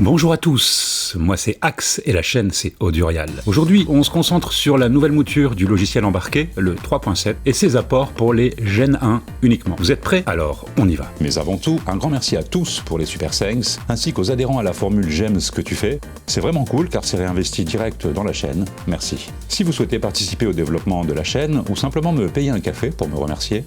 Bonjour à tous, moi c'est Axe et la chaîne c'est Audurial. Aujourd'hui, on se concentre sur la nouvelle mouture du logiciel embarqué, le 3.7, et ses apports pour les Gen 1 uniquement. Vous êtes prêts? Alors, on y va. Mais avant tout, un grand merci à tous pour les Super Thanks, ainsi qu'aux adhérents à la formule J'aime ce que tu fais. C'est vraiment cool car c'est réinvesti direct dans la chaîne. Merci. Si vous souhaitez participer au développement de la chaîne ou simplement me payer un café pour me remercier,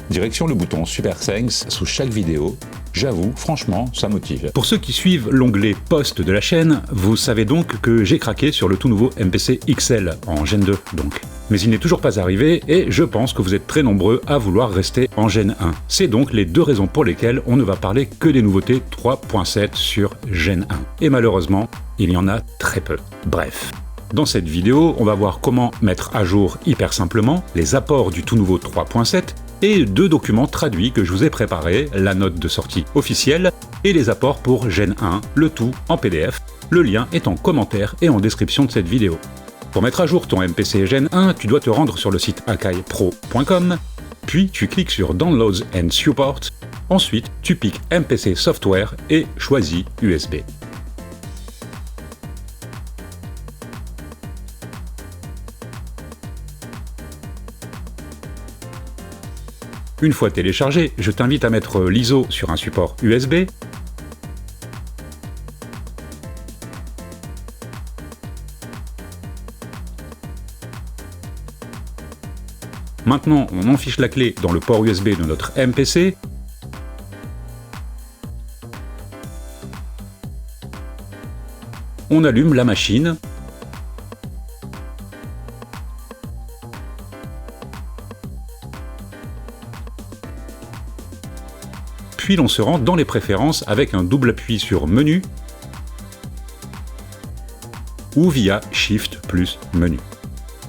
direction le bouton Super Thanks sous chaque vidéo. J'avoue, franchement, ça motive. Pour ceux qui suivent l'onglet post de la chaîne, vous savez donc que j'ai craqué sur le tout nouveau MPC XL, en Gen 2 donc. Mais il n'est toujours pas arrivé et je pense que vous êtes très nombreux à vouloir rester en Gen 1. C'est donc les deux raisons pour lesquelles on ne va parler que des nouveautés 3.7 sur Gen 1. Et malheureusement, il y en a très peu. Bref. Dans cette vidéo, on va voir comment mettre à jour hyper simplement les apports du tout nouveau 3.7 et deux documents traduits que je vous ai préparés, la note de sortie officielle et les apports pour Gen 1, le tout en PDF. Le lien est en commentaire et en description de cette vidéo. Pour mettre à jour ton MPC Gen 1, tu dois te rendre sur le site akaipro.com, puis tu cliques sur Downloads and Support, ensuite tu piques MPC Software et choisis USB. Une fois téléchargé, je t'invite à mettre l'ISO sur un support USB. Maintenant, on enfiche la clé dans le port USB de notre MPC. On allume la machine. Puis l'on se rend dans les préférences avec un double appui sur Menu ou via Shift plus Menu.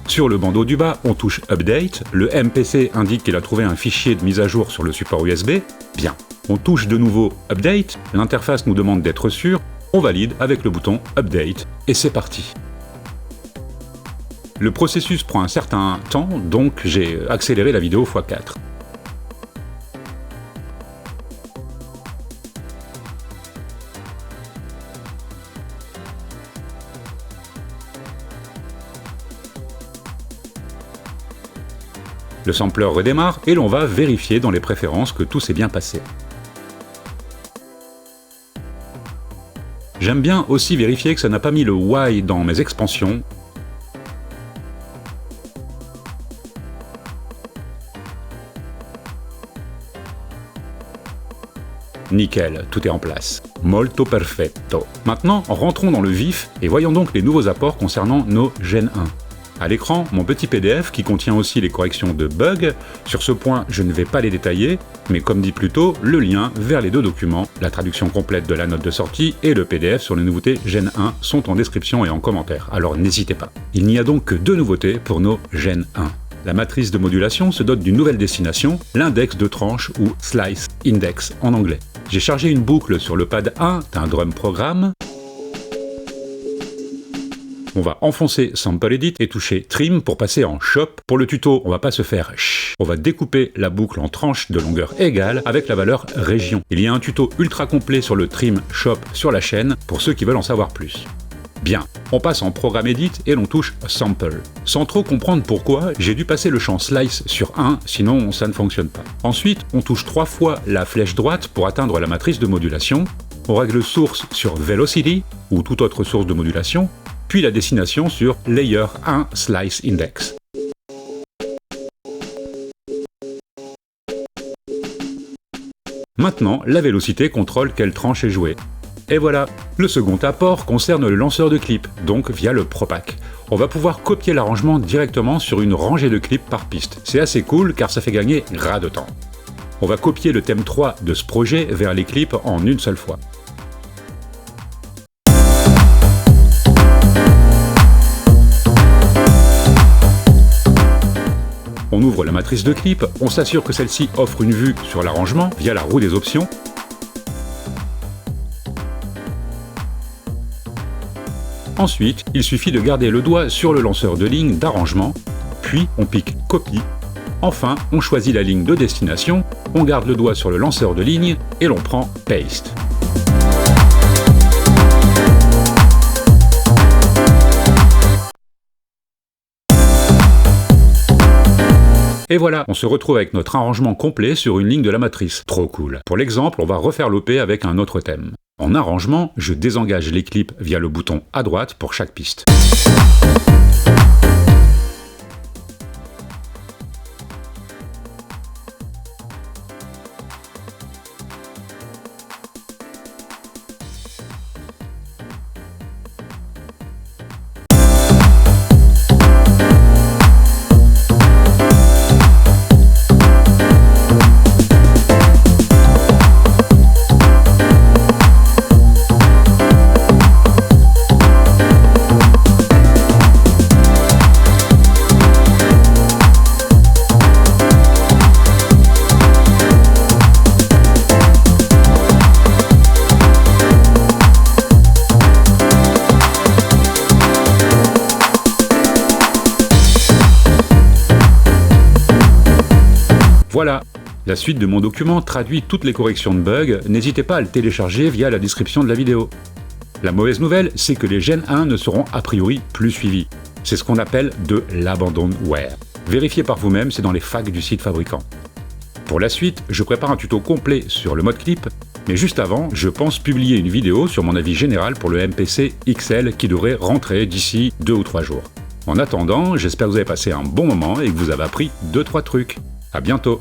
Sur le bandeau du bas, on touche Update, le MPC indique qu'il a trouvé un fichier de mise à jour sur le support USB. Bien. On touche de nouveau Update, l'interface nous demande d'être sûr, on valide avec le bouton Update et c'est parti. Le processus prend un certain temps, donc j'ai accéléré la vidéo x4. Le sampler redémarre et l'on va vérifier dans les préférences que tout s'est bien passé. J'aime bien aussi vérifier que ça n'a pas mis le Y dans mes expansions. Nickel, tout est en place. Molto perfetto. Maintenant, rentrons dans le vif et voyons donc les nouveaux apports concernant nos Gen 1. À l'écran, mon petit PDF qui contient aussi les corrections de bugs. Sur ce point, je ne vais pas les détailler, mais comme dit plus tôt, le lien vers les deux documents, la traduction complète de la note de sortie et le PDF sur les nouveautés Gen 1 sont en description et en commentaire, alors n'hésitez pas. Il n'y a donc que deux nouveautés pour nos Gen 1. La matrice de modulation se dote d'une nouvelle destination, l'index de tranche ou Slice Index en anglais. J'ai chargé une boucle sur le pad 1 d'un drum programme. On va enfoncer Sample Edit et toucher Trim pour passer en Chop. Pour le tuto, on va pas se faire ch. On va découper la boucle en tranches de longueur égale avec la valeur région. Il y a un tuto ultra complet sur le Trim Chop sur la chaîne pour ceux qui veulent en savoir plus. Bien, on passe en Programme Edit et l'on touche Sample. Sans trop comprendre pourquoi, j'ai dû passer le champ Slice sur 1, sinon ça ne fonctionne pas. Ensuite, on touche 3 fois la flèche droite pour atteindre la matrice de modulation. On règle Source sur Velocity, ou toute autre source de modulation, puis la destination sur Layer 1 Slice Index. Maintenant, la vélocité contrôle quelle tranche est jouée. Et voilà, le second apport concerne le lanceur de clips, donc via le Propack. On va pouvoir copier l'arrangement directement sur une rangée de clips par piste. C'est assez cool car ça fait gagner gras de temps. On va copier le thème 3 de ce projet vers les clips en une seule fois. On ouvre la matrice de clip, on s'assure que celle-ci offre une vue sur l'arrangement via la roue des options. Ensuite, il suffit de garder le doigt sur le lanceur de ligne d'arrangement, puis on pique Copie. Enfin, on choisit la ligne de destination, on garde le doigt sur le lanceur de ligne et l'on prend Paste. Et voilà, on se retrouve avec notre arrangement complet sur une ligne de la matrice. Trop cool. Pour l'exemple, on va refaire l'OP avec un autre thème. En arrangement, je désengage les clips via le bouton à droite pour chaque piste. Voilà, la suite de mon document traduit toutes les corrections de bugs, n'hésitez pas à le télécharger via la description de la vidéo. La mauvaise nouvelle, c'est que les Gen 1 ne seront a priori plus suivis. C'est ce qu'on appelle de l'abandonware. Vérifiez par vous-même, c'est dans les facs du site fabricant. Pour la suite, je prépare un tuto complet sur le mode clip, mais juste avant, je pense publier une vidéo sur mon avis général pour le MPC XL qui devrait rentrer d'ici 2 ou 3 jours. En attendant, j'espère que vous avez passé un bon moment et que vous avez appris 2-3 trucs. À bientôt!